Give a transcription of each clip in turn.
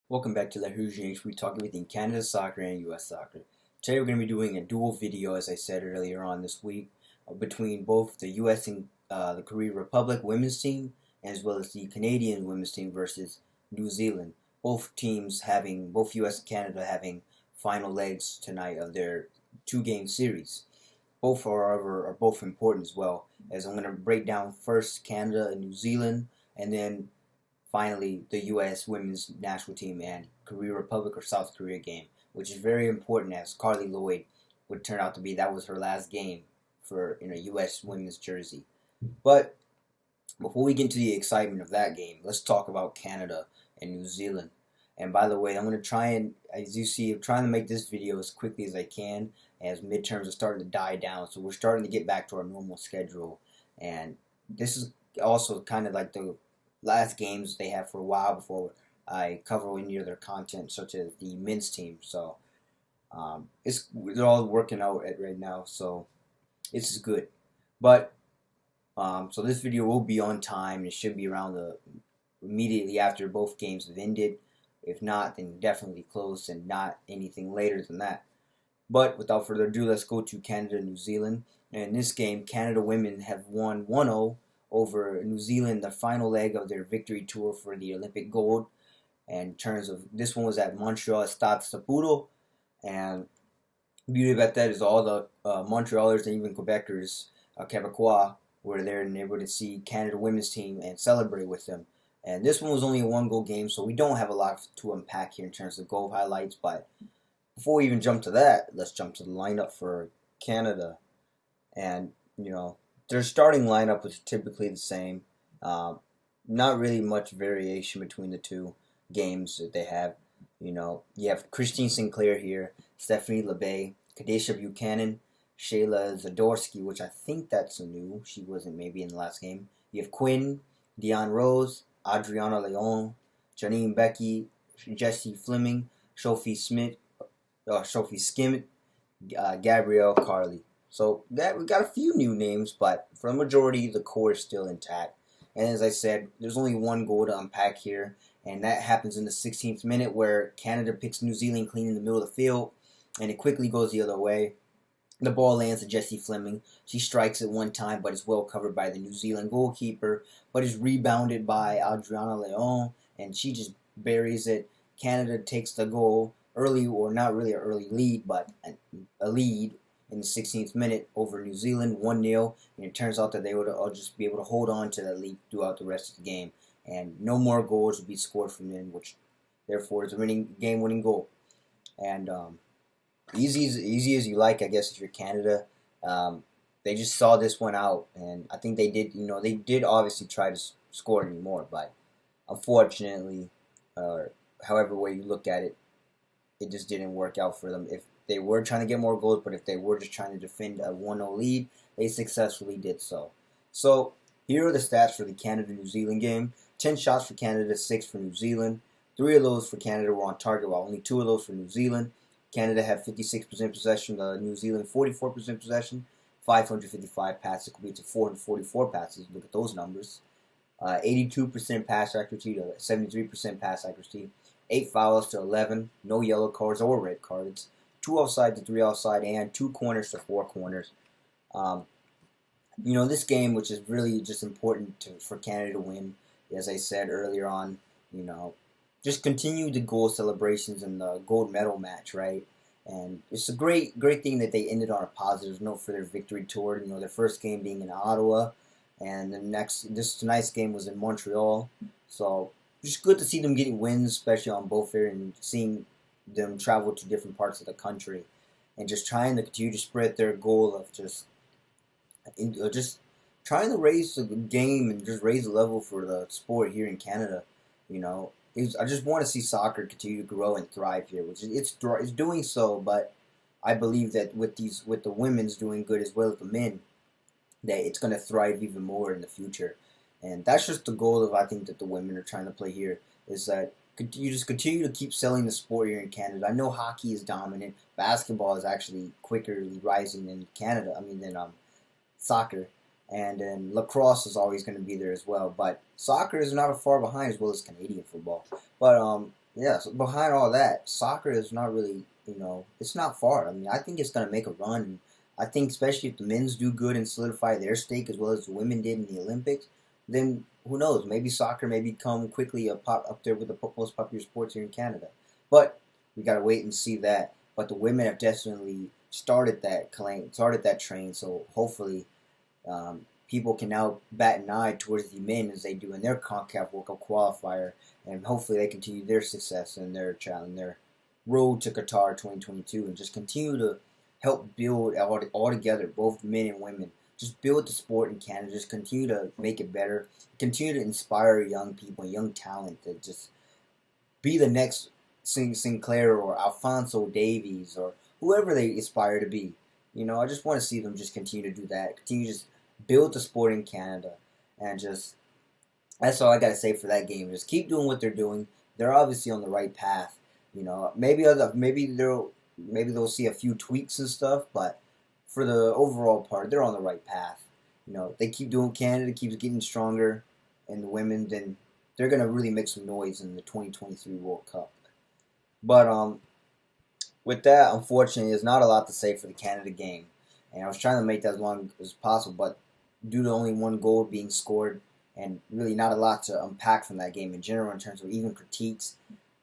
Welcome back to La Rouge. We talk everything Canada soccer and U.S. soccer. Today we're going to be doing a dual video, as I said earlier on this week, between both the U.S. and the Korea Republic women's team, as well as the Canadian women's team versus New Zealand. Both U.S. and Canada having final legs tonight of their two-game series. Both, however, are both important as well, as I'm going to break down first Canada and New Zealand, and then finally the U.S. women's national team and Korea Republic or South Korea game, which is very important as Carly Lloyd would turn out to be. That was her last game for in a U.S. women's jersey. But before we get into the excitement of that game, let's talk about Canada and New Zealand. And by the way, I'm going to try and, as you see, I'm trying to make this video as quickly as I can as midterms are starting to die down. So we're starting to get back to our normal schedule. And this is also kind of like the last games they have for a while before I cover any of their content, such as the men's team. So they're all working out right now, so this is good. But so this video will be on time. It should be around immediately after both games have ended. If not, then definitely close and not anything later than that. But without further ado, let's go to Canada and New Zealand. And in this game, Canada women have won 1-0 over New Zealand, the final leg of their victory tour for the Olympic gold. And in terms of this one was at Montreal Stade Saputo, and the beauty about that is all the Montrealers and even Quebecers, Quebecois, were there and able to see Canada women's team and celebrate with them. And this one was only a one-goal game, so we don't have a lot to unpack here in terms of goal highlights. But before we even jump to that, let's jump to the lineup for Canada. And, their starting lineup was typically the same. Not really much variation between the two games that they have. You have Christine Sinclair here, Stephanie LeBay, Kadesha Buchanan, Shayla Zadorsky, which I think that's new. She wasn't maybe in the last game. You have Quinn, Dion Rose, Adriana Leon, Janine Becky, Jessie Fleming, Sophie Skimmett, Gabrielle Carly. So we got a few new names, but for the majority, the core is still intact. And as I said, there's only one goal to unpack here, and that happens in the 16th minute where Canada picks New Zealand clean in the middle of the field, and it quickly goes the other way. The ball lands to Jessie Fleming. She strikes it one time, but is well covered by the New Zealand goalkeeper, but is rebounded by Adriana Leon, and she just buries it. Canada takes the goal early, or not really an early lead, but a lead in the 16th minute over New Zealand, 1-0, and it turns out that they would all just be able to hold on to that lead throughout the rest of the game, and no more goals would be scored from them, which therefore is a game-winning goal. And easy as you like, I guess, if you're Canada. They just saw this one out, and I think they did obviously try to score any more, but unfortunately, however way you look at it, it just didn't work out for them. If they were trying to get more goals, but if they were just trying to defend a 1-0 lead, they successfully did so. So here are the stats for the Canada-New Zealand game. 10 shots for Canada, 6 for New Zealand. 3 of those for Canada were on target, while only 2 of those for New Zealand. Canada had 56% possession, New Zealand 44% possession, 555 passes, equates to 444 passes. Look at those numbers. 82% pass accuracy to 73% pass accuracy. 8 fouls to 11, no yellow cards or red cards, 2 offside to 3 offside, and 2 corners to 4 corners. This game, which is really just important for Canada to win, as I said earlier on, just continue the goal celebrations and the gold medal match, right? And it's a great thing that they ended on a positive note for their victory tour. Their first game being in Ottawa, and tonight's game was in Montreal. So just good to see them getting wins, especially on both there, and seeing them travel to different parts of the country, and just trying to continue to spread their goal of just trying to raise the game and just raise the level for the sport here in Canada. I just want to see soccer continue to grow and thrive here, which it's doing so. But I believe that with the women's doing good as well as the men, that it's going to thrive even more in the future. And that's just the goal of, I think, that the women are trying to play here, is that you just continue to keep selling the sport here in Canada. I know hockey is dominant. Basketball is actually quickly rising in Canada, than soccer. And then lacrosse is always going to be there as well. But soccer is not far behind, as well as Canadian football. But Yeah, so behind all that, soccer is not really, it's not far. I mean, I think it's going to make a run. I think especially if the men's do good and solidify their stake as well as the women did in the Olympics, then who knows? Maybe soccer may become quickly a pop up there with the most popular sports here in Canada. But we got to wait and see that. But the women have definitely started that train. So hopefully, people can now bat an eye towards the men as they do in their CONCACAF World Cup qualifier, and hopefully they continue their success in their challenge, their road to Qatar 2022, and just continue to help build all together, both men and women. Just build the sport in Canada. Just continue to make it better. Continue to inspire young people, young talent to just be the next Sinclair or Alfonso Davies or whoever they aspire to be. I just want to see them just continue to do that. Continue to just build the sport in Canada, and just that's all I gotta say for that game. Just keep doing what they're doing. They're obviously on the right path. Maybe they'll see a few tweaks and stuff, but for the overall part, they're on the right path. They keep doing. Canada keeps getting stronger, and the women, then they're gonna really make some noise in the 2023 World Cup. But with that, unfortunately, there's not a lot to say for the Canada game, and I was trying to make that as long as possible, but due to only one goal being scored and really not a lot to unpack from that game in general in terms of even critiques,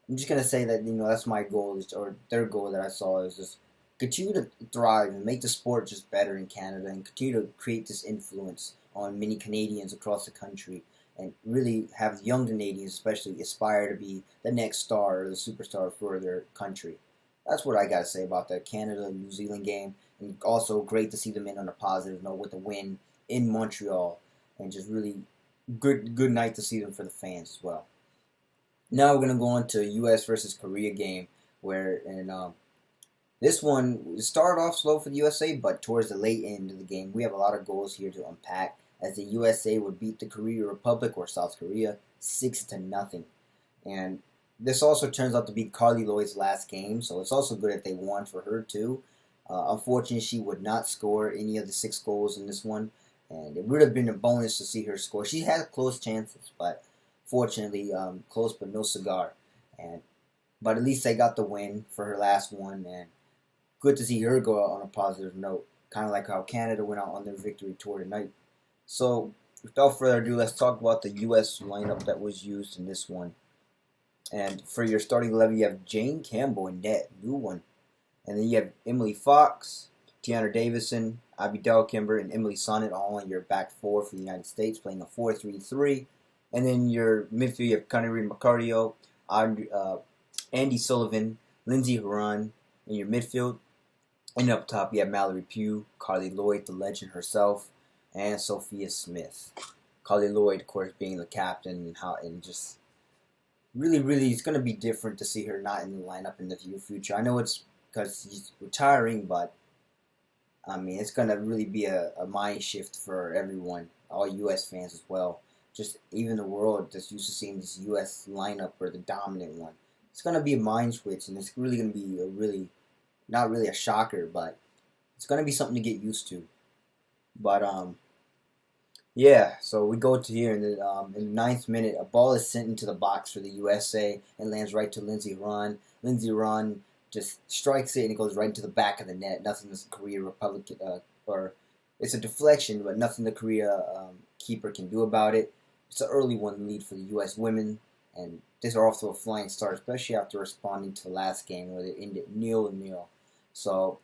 I'm just gonna say that that's my goal, or their goal that I saw is just continue to thrive and make the sport just better in Canada and continue to create this influence on many Canadians across the country and really have young Canadians especially aspire to be the next star or the superstar for their country. That's what I gotta say about the Canada New Zealand game, and also great to see them in on a positive note with the win in Montreal, and just really good night to see them for the fans as well. Now we're gonna go on to U.S. versus Korea game, where and this one started off slow for the USA, but towards the late end of the game, we have a lot of goals here to unpack. As the USA would beat the Korea Republic or South Korea 6-0, and this also turns out to be Carly Lloyd's last game, so it's also good that they won for her too. Unfortunately, she would not score any of the 6 goals in this one, and it would have been a bonus to see her score. She had close chances, but fortunately, close but no cigar. But at least they got the win for her last one, and good to see her go out on a positive note, kind of like how Canada went out on their victory tour tonight. So, without further ado, let's talk about the U.S. lineup that was used in this one. And for your starting 11, you have Jane Campbell in net, new one. And then you have Emily Fox, Tiana Davison, Abby Dalkimber, and Emily Sonnet all on your back four for the United States, playing a 4-3-3. And then your midfield, you have Connery Macario, Andy Sullivan, Lindsey Horan in your midfield. And up top, you have Mallory Pugh, Carly Lloyd, the legend herself, and Sophia Smith. Carly Lloyd, of course, being the captain, and just really, it's going to be different to see her not in the lineup in the future. I know it's because she's retiring, but I mean, it's going to really be a mind shift for everyone, all U.S. fans as well. Just even the world that's used to seeing this U.S. lineup or the dominant one. It's going to be a mind switch, and it's really going to be not really a shocker, but it's going to be something to get used to. But yeah, so we go to here in the 9th minute. A ball is sent into the box for the USA and lands right to Lindsey Horan. Lindsey Horan just strikes it and it goes right into the back of the net. Nothing the Korea Republic, or it's a deflection, but nothing the Korea keeper can do about it. It's an early 1 lead for the U.S. women, and these are off to a flying start, especially after responding to the last game where they ended 0-0. So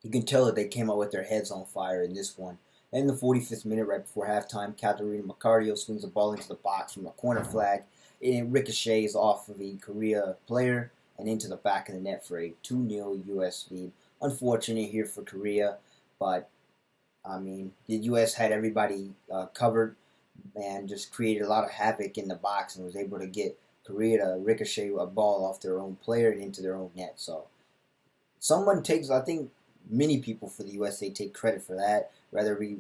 you can tell that they came out with their heads on fire in this one. In the 45th minute, right before halftime, Katarina Macario swings the ball into the box from a corner flag. It ricochets off of the Korea player and into the back of the net for a 2-0 U.S. lead. Unfortunate here for Korea, but I mean, the U.S. had everybody covered and just created a lot of havoc in the box and was able to get Korea to ricochet a ball off their own player and into their own net. So I think many people for the USA take credit for that, whether it be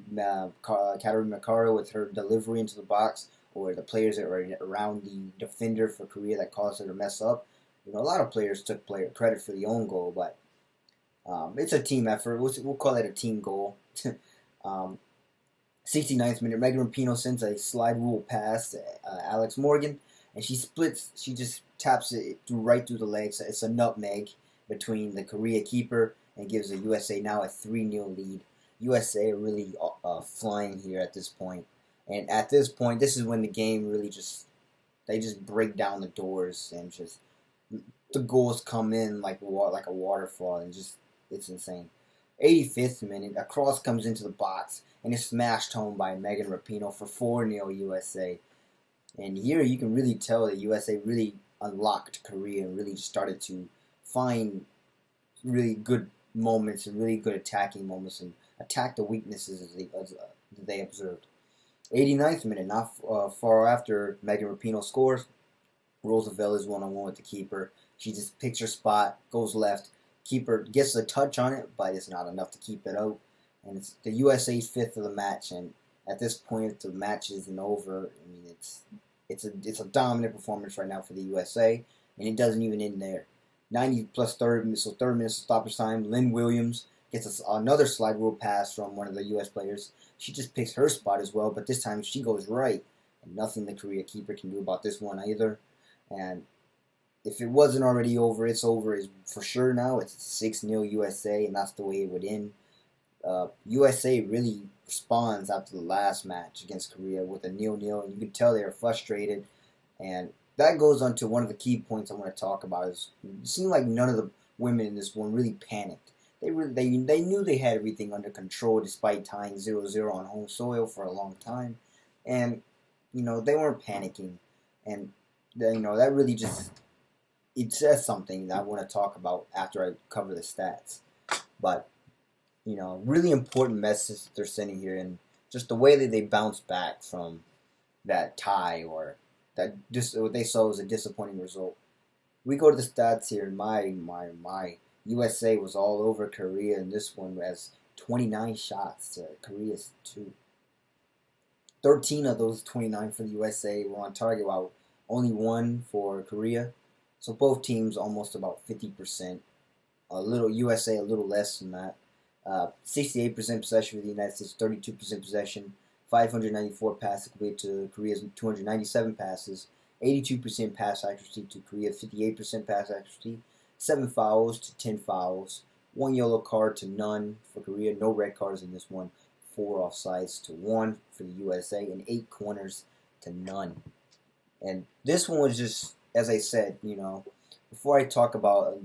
Katarina Macario with her delivery into the box or the players that were around the defender for Korea that caused her to mess up. A lot of players took credit for the own goal, but it's a team effort. We'll call it a team goal. 69th minute, Megan Rapinoe sends a slide rule pass to Alex Morgan, and she just taps it right through the legs. It's a nutmeg between the Korea keeper and gives the USA now a 3-0 lead. USA are really flying here at this point. And at this point, this is when the game really they just break down the doors, and just the goals come in like a waterfall, and just it's insane. 85th minute, a cross comes into the box and is smashed home by Megan Rapinoe for 4-0 USA. And here you can really tell that USA really unlocked Korea and really started to find really good moments and really good attacking moments and attack the weaknesses as they observed. 89th minute, not far after Megan Rapinoe scores, Roosevelt is one-on-one with the keeper. She just picks her spot, goes left. Keeper gets a touch on it, but it's not enough to keep it out. And it's the USA's 5th of the match. And at this point, the match isn't over. I mean, it's a dominant performance right now for the USA, and it doesn't even end there. 90 plus third minute of stoppage time. Lynn Williams gets another slide rule pass from one of the U.S. players. She just picks her spot as well, but this time she goes right, and nothing the Korea keeper can do about this one either. And if it wasn't already over, it's over is for sure now. It's 6-0 USA, and that's the way it would end. USA really responds after the last match against Korea with a 0-0, and you can tell they are frustrated. And that goes on to one of the key points I want to talk about. Is it seemed like none of the women in this one really panicked. They knew they had everything under control despite tying 0-0 on home soil for a long time, and they weren't panicking, and that really just it says something that I want to talk about after I cover the stats. But really important message they're sending here, and just the way that they bounce back from that tie or that what they saw was a disappointing result. We go to the stats here, and my USA was all over Korea in this one as 29 shots to Korea's 2. 13 of those 29 for the USA were on target, while only 1 for Korea. So both teams almost about 50%. USA a little less than that. 68% possession for the United States, 32% possession, 594 passes compared to Korea's 297 passes, 82% pass accuracy to Korea's 58% pass accuracy, 7 fouls to 10 fouls, 1 yellow card to none for Korea, no red cards in this one, 4 offsides to 1 for the USA, and 8 corners to none. And this one was just, as I said, before I talk about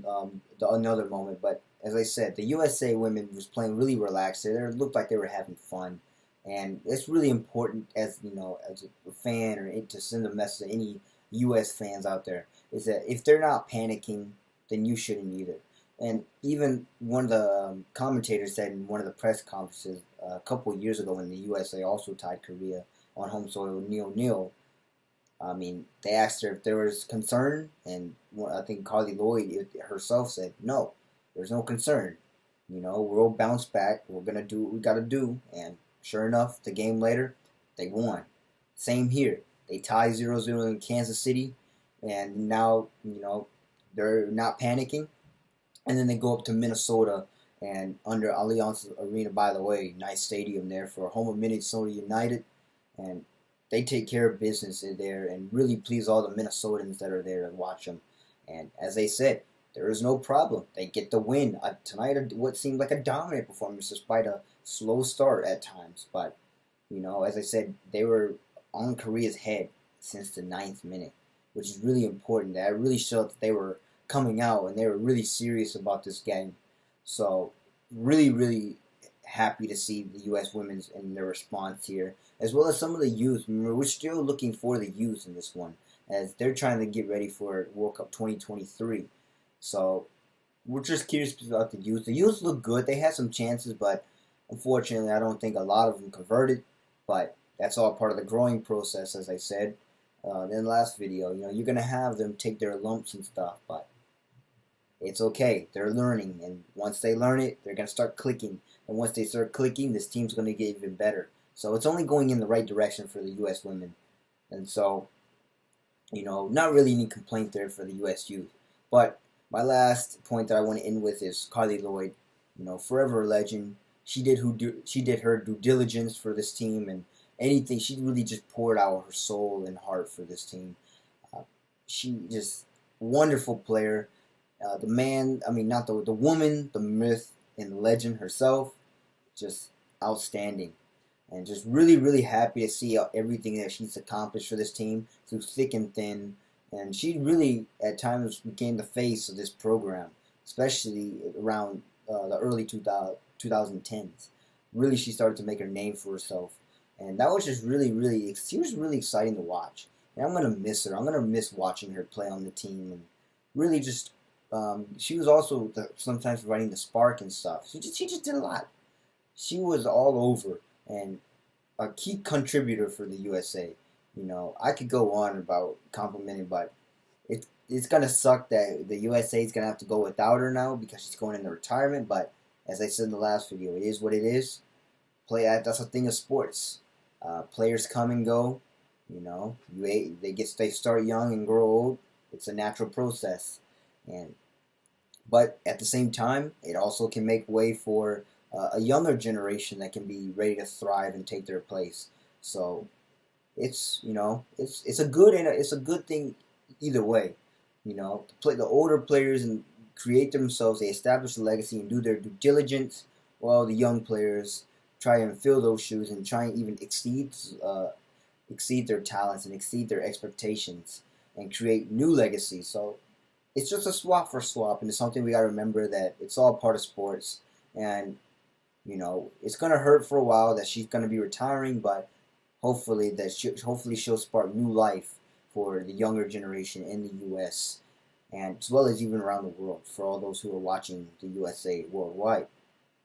another moment, but as I said, the USA women was playing really relaxed. It looked like they were having fun. And it's really important as a fan or to send a message to any U.S. fans out there, is that if they're not panicking, then you shouldn't either. And even one of the commentators said in one of the press conferences a couple of years ago when the USA also tied Korea on home soil 0-0, I mean, they asked her if there was concern, and I think Carly Lloyd herself said, no, there's no concern. We'll bounce back. We're going to do what we got to do. And sure enough, the game later, they won. Same here. They tie 0-0 in Kansas City, and now, they're not panicking. And then they go up to Minnesota, and under Allianz Arena, by the way, nice stadium there for home of Minnesota United, and they take care of business in there and really please all the Minnesotans that are there to watch them. And as they said, there is no problem. They get the win. Tonight, what seemed like a dominant performance despite a slow start at times. But, as I said, they were on Korea's head since the 9th minute, which is really important. That really showed that they were coming out and they were really serious about this game. So, really, really happy to see the U.S. women's and their response here, as well as some of the youth. Remember, we're still looking for the youth in this one, as they're trying to get ready for World Cup 2023. So, we're just curious about the youth. The youth look good. They had some chances, but unfortunately, I don't think a lot of them converted. But that's all part of the growing process, as I said in the last video. You're going to have them take their lumps and stuff, but it's okay. They're learning, and once they learn it, they're going to start clicking. And once they start clicking, this team's going to get even better. So it's only going in the right direction for the U.S. women. And so, not really any complaint there for the U.S. youth. But my last point that I want to end with is Carly Lloyd. Forever a legend. She did her due diligence for this team, and anything. She really just poured out her soul and heart for this team. She just wonderful player. The man, I mean, not the woman, the myth and legend herself, just outstanding. And just really, really happy to see everything that she's accomplished for this team through thick and thin. And she really, at times, became the face of this program, especially around the early 2010s. Really, she started to make her name for herself. And that was just really, really, she was really exciting to watch. And I'm going to miss her. I'm going to miss watching her play on the team. And really just, she was also sometimes providing the spark and stuff. She just did a lot. She was all over and a key contributor for the USA. You know, I could go on about complimenting, but it's gonna suck that the USA is gonna have to go without her now because she's going into retirement. But as I said in the last video, it is what it is. That's a thing of sports. Players come and go. You know, they start young and grow old. It's a natural process, but at the same time, it also can make way for a younger generation that can be ready to thrive and take their place. So it's it's a good thing either way. You know, the older players and create themselves, they establish a legacy and do their due diligence, while the young players try and fill those shoes and try and even exceed their talents and exceed their expectations and create new legacies. So it's just a swap for swap, and it's something we got to remember that it's all part of sports. And you know, it's gonna hurt for a while that she's gonna be retiring, but hopefully she'll spark new life for the younger generation in the U.S. and as well as even around the world for all those who are watching the USA worldwide.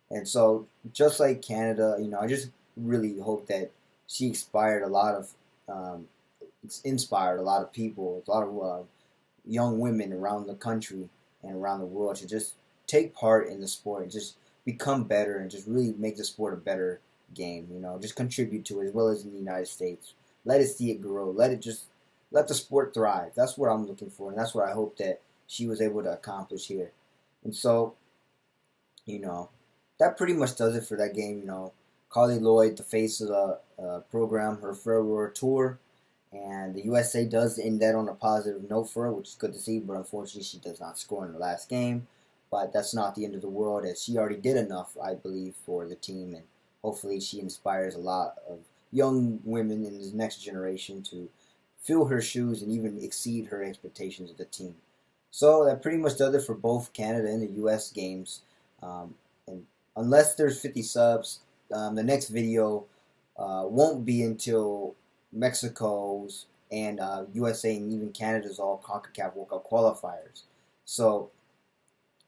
And so, just like Canada, you know, I just really hope that she inspired a lot of people, a lot of young women around the country and around the world to just take part in the sport and just become better and just really make the sport a better game. You know, just contribute to it as well as in the United States. Let it see it grow. Let the sport thrive. That's what I'm looking for, and that's what I hope that she was able to accomplish here. And so, you know, that pretty much does it for that game. You know, Carly Lloyd, the face of the program, her farewell tour, and the USA does end that on a positive note for her, which is good to see. But unfortunately, she does not score in the last game. But that's not the end of the world, as she already did enough, I believe, for the team, and hopefully she inspires a lot of young women in this next generation to fill her shoes and even exceed her expectations of the team. So that pretty much does it for both Canada and the U.S. games. And unless there's 50 subs, the next video won't be until Mexico's and USA and even Canada's all CONCACAF World Cup qualifiers. So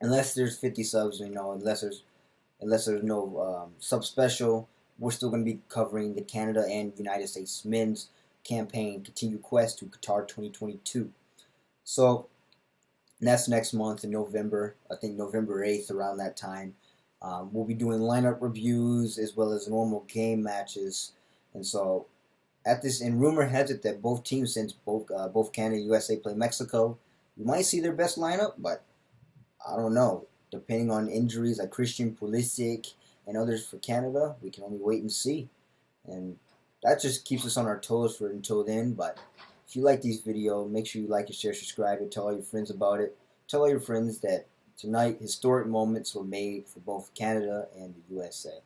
unless there's 50 subs, you know, unless there's no sub special, we're still going to be covering the Canada and United States men's campaign continue quest to Qatar 2022. So that's next month in November. I think November 8th, around that time. We'll be doing lineup reviews as well as normal game matches. And so and rumor has it that both teams, since both Canada and USA play Mexico, you might see their best lineup, but I don't know. Depending on injuries like Christian Pulisic and others for Canada, we can only wait and see. And that just keeps us on our toes for until then. But if you like these videos, make sure you like and share, subscribe, and tell all your friends about it. Tell all your friends that tonight historic moments were made for both Canada and the USA.